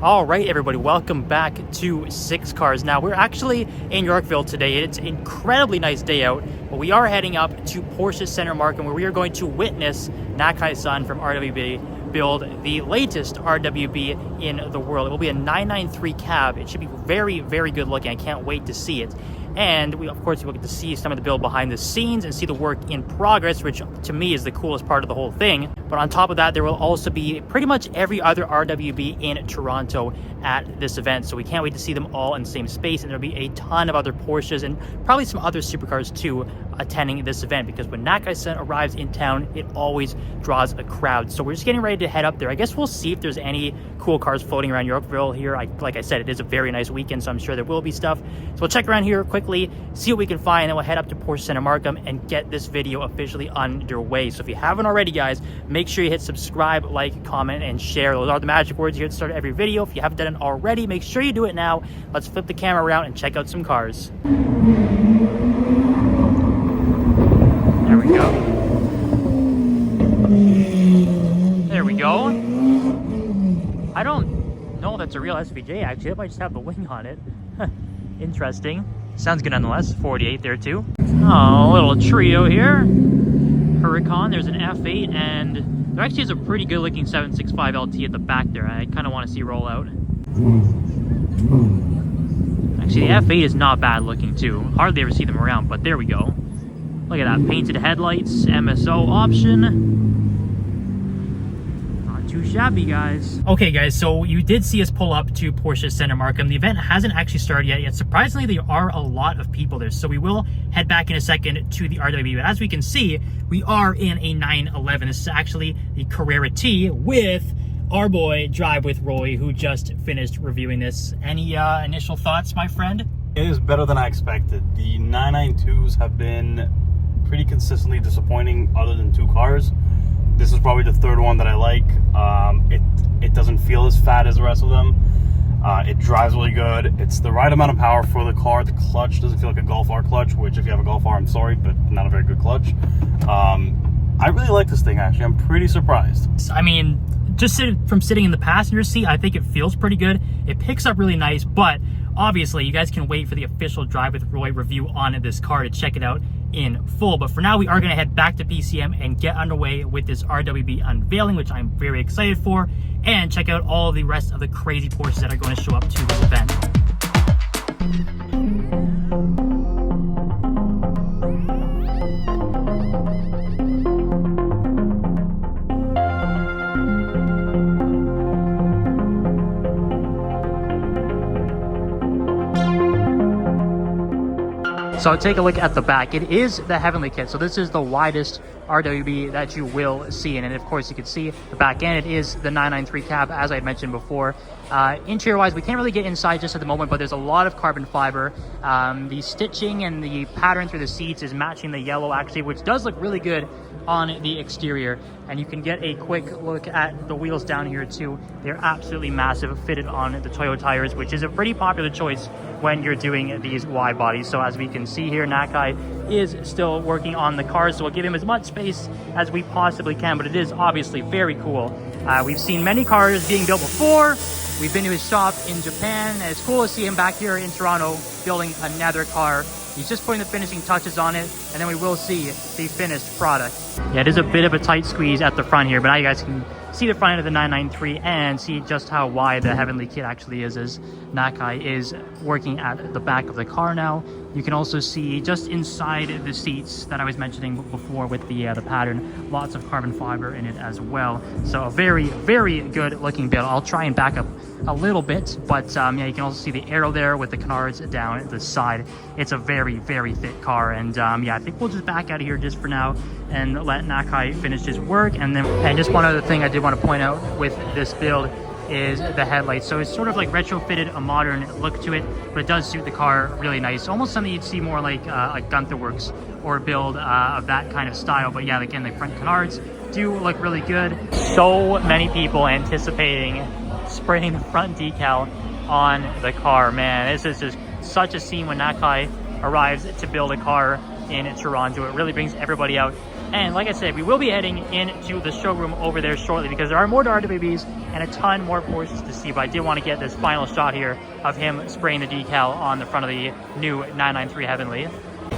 All right, everybody, welcome back to Six Cars. Now, we're actually in Yorkville today. It's an incredibly nice day out, but we are heading up to Porsche Center Markham, where we are going to witness Nakai-san from RWB build the latest RWB in the world. It will be a 993 cab. It should be very, very good looking. I can't wait to see it. And we, of course, will get to see some of the build behind the scenes and see the work in progress, which to me is the coolest part of the whole thing. But on top of that, there will also be pretty much every other RWB in Toronto at this event. So we can't wait to see them all in the same space. And there'll be a ton of other Porsches and probably some other supercars too attending this event, because when Nakai-san arrives in town, it always draws a crowd. So we're just getting ready to head up there. I guess we'll see if there's any cool cars floating around Yorkville here. Like I said, it is a very nice weekend, so I'm sure there will be stuff. So we'll check around here quickly, see what we can find, and then we'll head up to Porsche Center Markham and get this video officially underway. So if you haven't already, guys, make sure you hit subscribe, like, comment, and share. Those are the magic words here at the start of every video. If you haven't done it already, make sure you do it now. Let's flip the camera around and check out some cars. There we go. There we go. I don't know if that's a real SVJ, actually. It might just have the wing on it. Interesting. Sounds good nonetheless. 48 there too. Oh, a little trio here. Huracan, there's an F8, and there actually is a pretty good looking 765 LT at the back there. I kind of want to see roll out. Actually, the F8 is not bad looking too. Hardly ever see them around, but there we go. Look at that, painted headlights, MSO option. Not too shabby, guys. Okay, guys, so you did see us pull up to Porsche Center Markham. The event hasn't actually started yet. Surprisingly, there are a lot of people there. So we will head back in a second to the RWB. But as we can see, we are in a 911. This is actually the Carrera T with our boy Drive with Roy, who just finished reviewing this. Any initial thoughts, my friend? It is better than I expected. The 992s have been pretty consistently disappointing other than two cars. This is probably the third one that I like. It doesn't feel as fat as the rest of them. It drives really good. It's the right amount of power for the car. The clutch doesn't feel like a Golf R clutch, which if you have a Golf R, I'm sorry, but not a very good clutch. I really like this thing, actually. I'm pretty surprised. I mean, just from sitting in the passenger seat, I think it feels pretty good. It picks up really nice, but obviously you guys can wait for the official Drive with Roy review on this car to check it out in full. But for now, we are going to head back to PCM and get underway with this RWB unveiling, which I'm very excited for, and check out all the rest of the crazy Porsches that are going to show up to this event. So take a look at the back. It is the Heavenly Kit. So this is the widest RWB that you will see. And of course, you can see the back end. It is the 993 cab, as I had mentioned before. Interior-wise, we can't really get inside just at the moment, but there's a lot of carbon fiber. The stitching and the pattern through the seats is matching the yellow, actually, which does look really good on the exterior. And you can get a quick look at the wheels down here too. They're absolutely massive, fitted on the Toyo tires, which is a pretty popular choice when you're doing these wide bodies. So as we can see here, Nakai is still working on the car, so we'll give him as much space as we possibly can, but it is obviously very cool. We've seen many cars being built before. We've been to his shop in Japan, and it's cool to see him back here in Toronto building another car. He's just putting the finishing touches on it, and then we will see the finished product. Yeah, it is a bit of a tight squeeze at the front here, but now you guys can see the front end of the 993 and see just how wide the Heavenly Kit actually is, as Nakai is working at the back of the car now. You can also see just inside the seats that I was mentioning before with the pattern, lots of carbon fiber in it as well. So a very, very good looking build. I'll try and back up a little bit, but yeah, you can also see the arrow there with the canards down the side. It's a very, very thick car, and yeah, I think we'll just back out of here just for now and let Nakai finish his work. And just one other thing I did want to point out with this build is the headlights. So it's sort of like retrofitted a modern look to it, but it does suit the car really nice. Almost something you'd see more like Gunther Works or a build of that kind of style. But yeah, again, the front canards do look really good. So many people anticipating spraying the front decal on the car. Man, this is just such a scene when Nakai arrives to build a car in Toronto. It really brings everybody out And like I said, we will be heading into the showroom over there shortly because there are more RWBs and a ton more Porsches to see. But I did want to get this final shot here of him spraying the decal on the front of the new 993 Heavenly.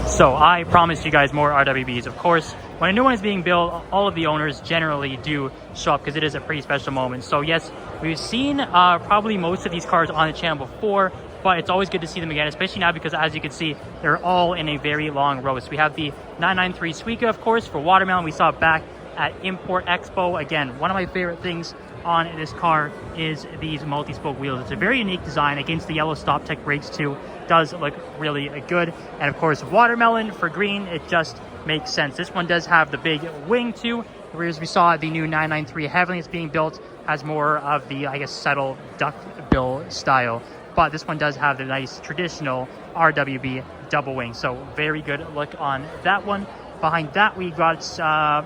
So I promised you guys more RWBs. Of course, when a new one is being built, all of the owners generally do show up because it is a pretty special moment. So yes, we've seen probably most of these cars on the channel before, but it's always good to see them again, especially now because as you can see, they're all in a very long row. So we have the 993 Suica, of course, for Watermelon. We saw it back at Import Expo. Again, one of my favorite things on this car is these multi-spoke wheels. It's a very unique design against the yellow Stop Tech brakes too. Does look really good. And of course, Watermelon for green, it just makes sense. This one does have the big wing too, whereas we saw the new 993 Heavenly is being built as more of the, I guess, subtle duck bill style. But this one does have the nice traditional RWB double wing. So very good look on that one. Behind that, we got,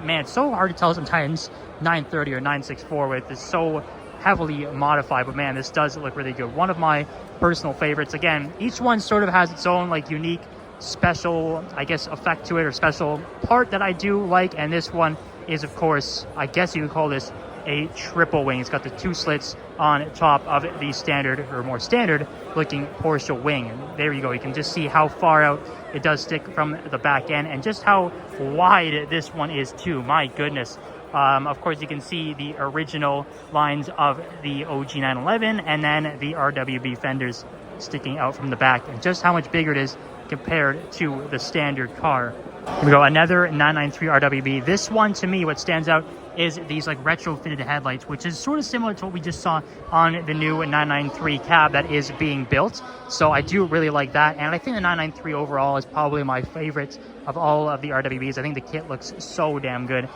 man, it's so hard to tell sometimes 930 or 964 with it's so heavily modified, but man, this does look really good. One of my personal favorites. Again, each one sort of has its own like unique special, I guess, effect to it or special part that I do like, and this one is, of course, I guess you could call this a triple wing. It's got the 2 slits on top of the standard or more standard looking Porsche wing. And there you go. You can just see how far out it does stick from the back end and just how wide this one is too. My goodness. Of course, you can see the original lines of the OG 911 and then the RWB fenders sticking out from the back and just how much bigger it is compared to the standard car. Here we go, another 993 RWB. This one, to me, what stands out is these like retrofitted headlights, which is sort of similar to what we just saw on the new 993 cab that is being built. So I do really like that. And I think the 993 overall is probably my favorite of all of the RWBs. I think the kit looks so damn good.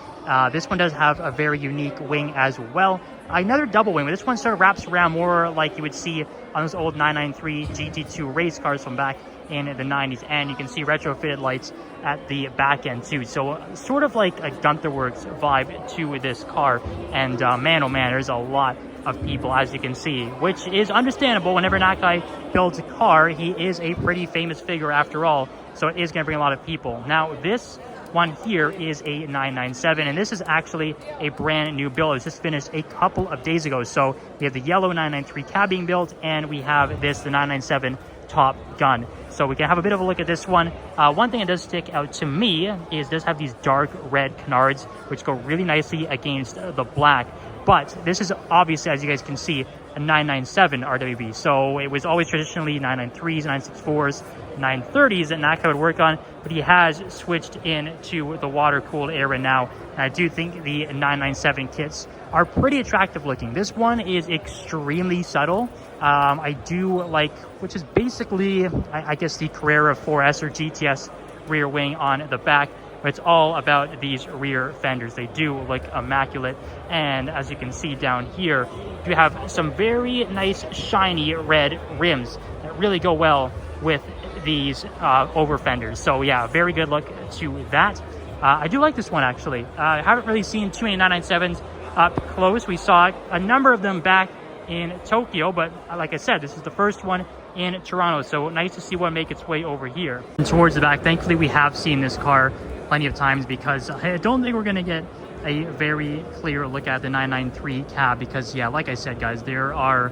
This one does have a very unique wing as well. Another double wing, but this one sort of wraps around more like you would see on those old 993 GT2 race cars from back in the 90s, and you can see retrofitted lights at the back end too. So sort of like a Gunther Works vibe to this car. And man, oh man, there's a lot of people, as you can see, which is understandable. Whenever Nakai builds a car, he is a pretty famous figure after all, so it is going to bring a lot of people. Now this one here is a 997, and this is actually a brand new build. It's just finished a couple of days ago. So we have the yellow 993 cab being built, and we have this, the 997 Top Gun. So we can have a bit of a look at this one. One thing that does stick out to me is this have these dark red canards, which go really nicely against the black. But this is obviously, as you guys can see, a 997 RWB. So it was always traditionally 993s, 964s, 930s that Nakai would work on, but he has switched into the water-cooled era now. And I do think the 997 kits are pretty attractive looking. This one is extremely subtle. I do like, which is basically, I guess, the Carrera 4S or GTS rear wing on the back. But it's all about these rear fenders. They do look immaculate. And as you can see down here, you have some very nice shiny red rims that really go well with these over fenders. So yeah, very good look to that. I do like this one actually. I haven't really seen too many 997s up close. We saw a number of them back in Tokyo, but like I said, this is the first one in Toronto. So nice to see one make its way over here. And towards the back, thankfully we have seen this car plenty of times because I don't think we're going to get a very clear look at the 993 cab because yeah, like I said guys, there are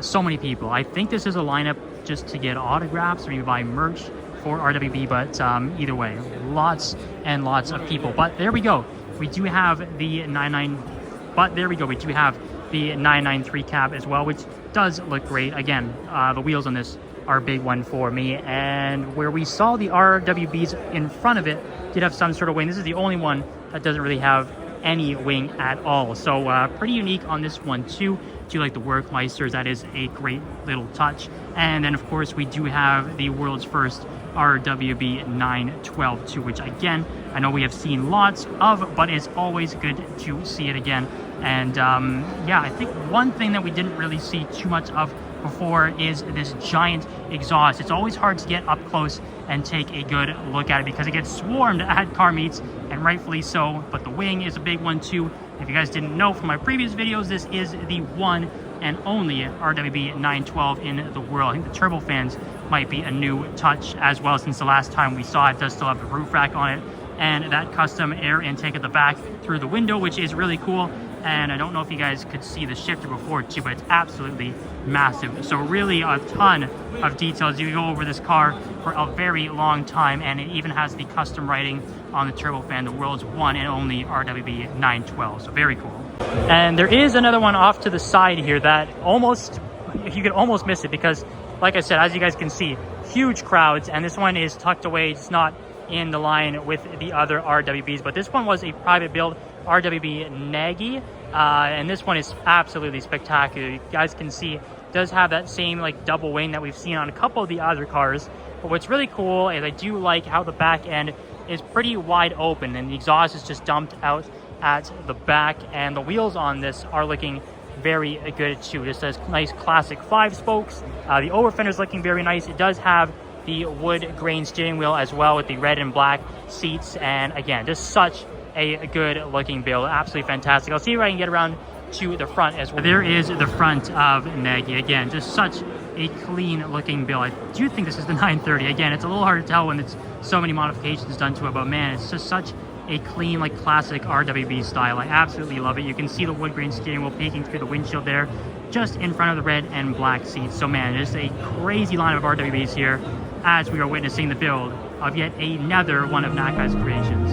so many people. I think this is a lineup just to get autographs or maybe buy merch for RWB, but either way, lots and lots of people. But there we go, we do have the 993 cab as well, which does look great. Again, the wheels on this are a big one for me, and where we saw the RWBs in front of it did have some sort of wing. This is the only one that doesn't really have any wing at all, so pretty unique on this one too. Do you like the Workmeisters? That is a great little touch. And then of course we do have the world's first RWB 912 too, which again, I know we have seen lots of, but it's always good to see it again. And yeah, I think one thing that we didn't really see too much of before is this giant exhaust. It's always hard to get up close and take a good look at it because it gets swarmed at car meets, and rightfully so, but the wing is a big one too. If you guys didn't know from my previous videos, this is the one and only RWB 912 in the world. I think the turbo fans might be a new touch as well, since the last time we saw it does still have the roof rack on it. and that custom air intake at the back through the window, which is really cool. And I don't know if you guys could see the shifter before too, but it's absolutely massive. So really a ton of details. You go over this car for a very long time, and it even has the custom writing on the turbofan, the world's one and only RWB 912. So very cool. And there is another one off to the side here that almost, you could almost miss it, because like I said, as you guys can see, huge crowds, and this one is tucked away. It's not in the line with the other RWBs, but this one was a private build RWB Nagy, and this one is absolutely spectacular. You guys can see it does have that same like double wing that we've seen on a couple of the other cars, but what's really cool is I do like how the back end is pretty wide open, and the exhaust is just dumped out at the back, and the wheels on this are looking very good too. Just a nice classic 5 spokes. The over fender is looking very nice. It does have the wood grain steering wheel as well with the red and black seats, and again, just such a good looking build. Absolutely fantastic. I'll see if I can get around to the front as well. There is the front of Nagy. Again, just such a clean looking build. I do think this is the 930. Again, it's a little hard to tell when it's so many modifications done to it, but man, it's just such a clean, like classic RWB style. I absolutely love it. You can see the wood grain steering wheel peeking through the windshield there, just in front of the red and black seats. So man, just a crazy line of RWBs here as we are witnessing the build of yet another one of Nakai's creations.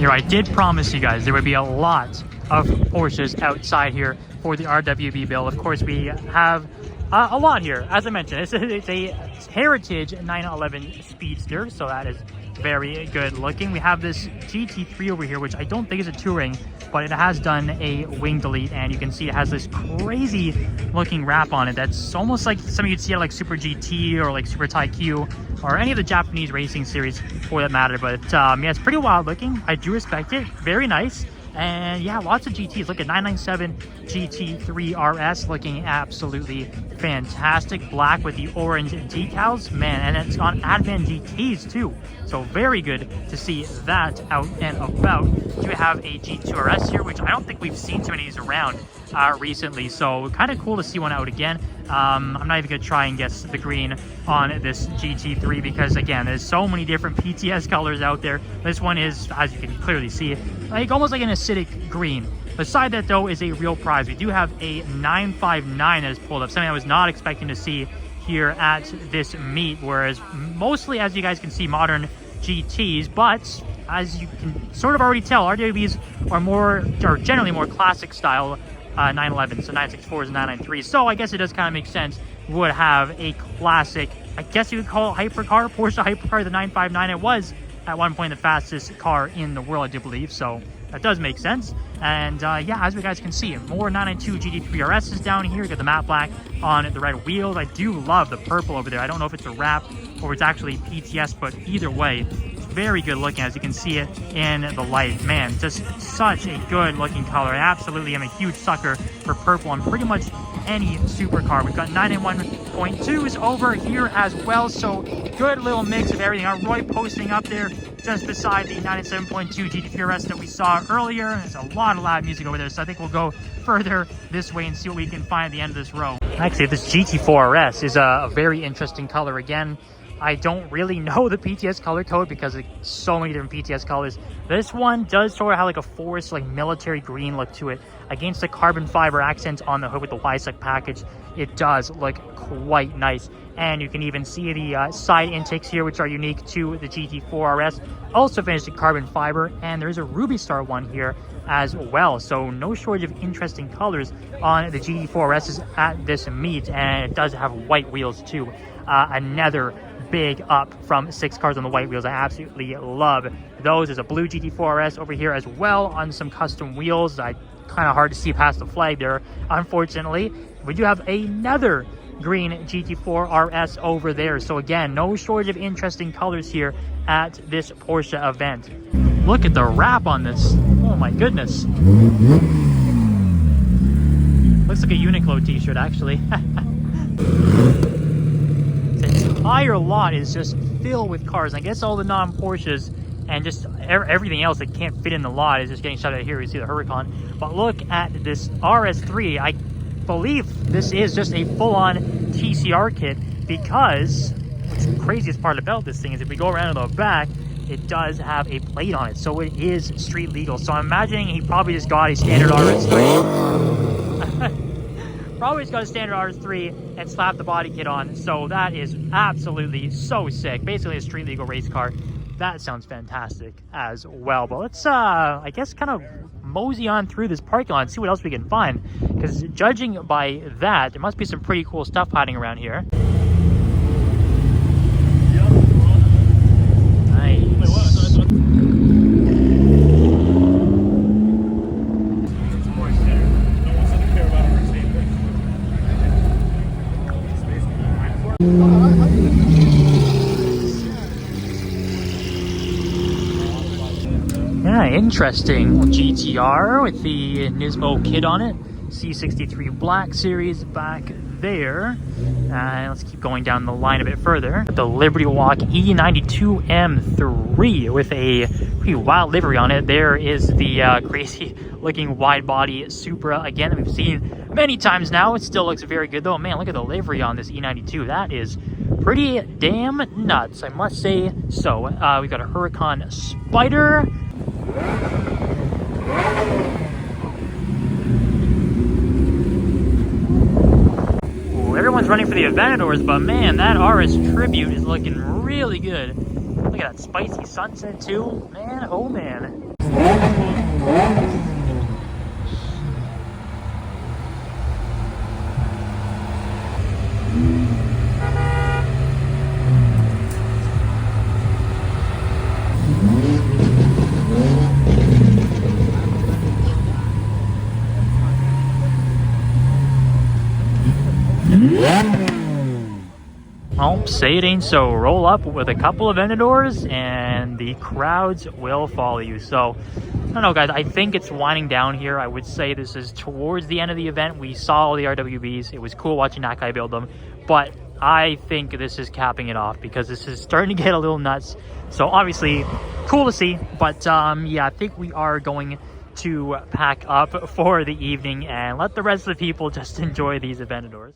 Here, I did promise you guys there would be a lot of Porsches outside here for the RWB build. Of course, we have a lot here. As I mentioned, it's a Heritage 911 Speedster, so that is very good looking. We have this GT3 over here, which I don't think is a touring, but it has done a wing delete, and you can see it has this crazy looking wrap on it that's almost like something you'd see at like Super GT or like Super Taikyu or any of the Japanese racing series for that matter. But yeah, it's pretty wild looking. I do respect it. Very nice. And yeah, lots of GTs. Look at 997 GT3 RS looking absolutely fantastic. Black with the orange decals, man, and it's on Advan GTs too. So very good to see that out and about. Do have a G2 RS here, which I don't think we've seen too many of these around recently. So kind of cool to see one out again. I'm not even gonna try and guess the green on this GT3 because again, there's so many different PTS colors out there. This one is, as you can clearly see, like almost like an acidic green. Beside that though is a real prize. We do have a 959 that is pulled up, something I was not expecting to see here at this meet, whereas mostly, as you guys can see, modern GTs, but as you can sort of already tell, RWBs are generally more classic style 911, so 964s and 993s. So I guess it does kind of make sense. We would have a classic, I guess you would call it hypercar, Porsche hypercar, the 959. It was at one point the fastest car in the world, I do believe. So that does make sense. And yeah, as you guys can see, more 992 GT3 RS is down here. You got the matte black on the red wheels. I do love the purple over there. I don't know if it's a wrap or it's actually PTS, but either way, very good looking as you can see it in the light. Man, just such a good looking color. I absolutely am a huge sucker for purple on pretty much any supercar. We've got 991.2s over here as well, so good little mix of everything. Our Roy posting up there just beside the 97.2 GT3 RS that we saw earlier. There's a lot of loud music over there, so I think we'll go further this way and see what we can find at the end of this row. Actually, this GT4 RS is a very interesting color. Again, I don't really know the PTS color code because there's so many different PTS colors. This one does sort of have like a forest, like military green look to it. Against the carbon fiber accents on the hood with the YSEC package, it does look quite nice. And you can even see the side intakes here, which are unique to the GT4 RS. Also finished in carbon fiber, and there's a Ruby Star one here as well. So no shortage of interesting colors on the GT4 RS at this meet, and it does have white wheels too. Another big up from 6 cars on the white wheels. I absolutely love those. There's a blue GT4 RS over here as well on some custom wheels. Kind of hard to see past the flag there, unfortunately. We do have another green GT4 RS over there. So again, no shortage of interesting colors here at this Porsche event. Look at the wrap on this. Oh my goodness. Looks like a Uniqlo t-shirt, actually. This entire lot is just filled with cars. I guess all the non-Porsches and just everything else that can't fit in the lot is just getting shot at here. You see the Huracan. But look at this RS3. I believe this is just a full-on TCR kit, because what's the craziest part about this thing is if we go around to the back, it does have a plate on it, so it is street legal. So I'm imagining he probably just got a standard RS3. Probably just got a standard RS3 and slapped the body kit on. So that is absolutely so sick. Basically a street legal race car. That sounds fantastic as well. But let's I guess kind of mosey on through this parking lot and see what else we can find, because judging by that, there must be some pretty cool stuff hiding around here. Yeah, interesting. GTR with the Nismo kit on it. C63 Black Series back there. Let's keep going down the line a bit further. The Liberty Walk E92 M3 with a pretty wild livery on it. There is the crazy looking wide body Supra again that we've seen many times now. It still looks very good though. Man, look at the livery on this E92. That is pretty damn nuts, I must say so. We've got a Huracan Spider. Ooh, everyone's running for the Aventadors, but man, that RS Tribute is looking really good. Look at that spicy sunset too. Man, oh man. Oh, say it ain't so. Roll up with a couple of Aventadors and the crowds will follow you. So, I don't know, guys. I think it's winding down here. I would say this is towards the end of the event. We saw all the RWBs. It was cool watching Nakai build them. But I think this is capping it off because this is starting to get a little nuts. So, obviously, cool to see. But, yeah, I think we are going to pack up for the evening and let the rest of the people just enjoy these Aventadors.